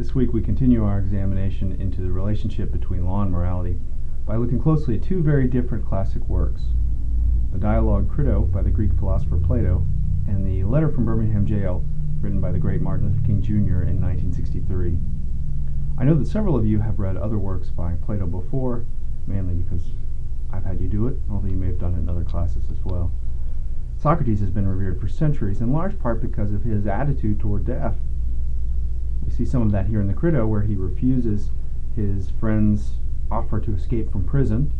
This week we continue our examination into the relationship between law and morality by looking closely at two very different classic works, the dialogue Crito by the Greek philosopher Plato and the letter from Birmingham jail written by the great Martin Luther King Jr. in 1963. I know that several of you have read other works by Plato before, mainly because I've had you do it, although you may have done it in other classes as well. Socrates has been revered for centuries, in large part because of his attitude toward death. We see some of that here in the Crito, where he refuses his friend's offer to escape from prison,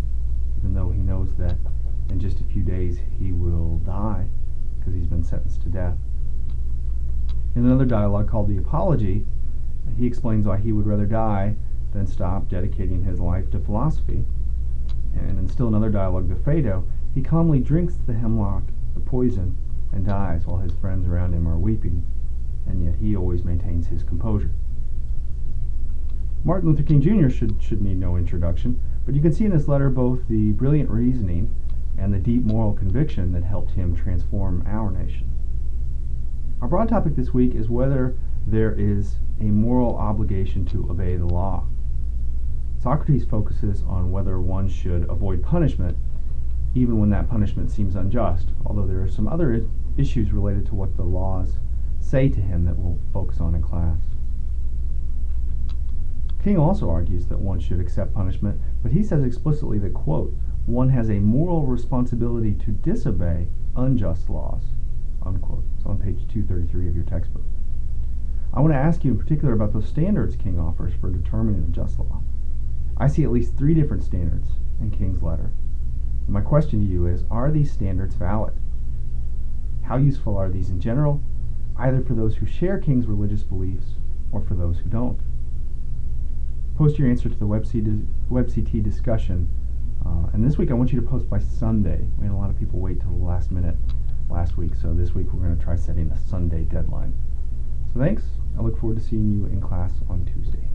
even though he knows that in just a few days he will die because he's been sentenced to death. In another dialogue called the Apology, he explains why he would rather die than stop dedicating his life to philosophy. And in still another dialogue, the Phaedo, he calmly drinks the hemlock, the poison, and dies while his friends around him are weeping, and yet he always maintains his composure. Martin Luther King Jr. should need no introduction, but you can see in this letter both the brilliant reasoning and the deep moral conviction that helped him transform our nation. Our broad topic this week is whether there is a moral obligation to obey the law. Socrates focuses on whether one should avoid punishment even when that punishment seems unjust, although there are some other issues related to what the laws say to him that we'll focus on in class. King also argues that one should accept punishment, but he says explicitly that, quote, one has a moral responsibility to disobey unjust laws, unquote. It's on page 233 of your textbook. I want to ask you in particular about those standards King offers for determining a just law. I see at least 3 different standards in King's letter. My question to you is, are these standards valid? How useful are these in general, either for those who share King's religious beliefs or for those who don't? Post your answer to the WebCT discussion, and this week I want you to post by Sunday. We had a lot of people wait till the last minute last week, so this week we're going to try setting a Sunday deadline. So thanks. I look forward to seeing you in class on Tuesday.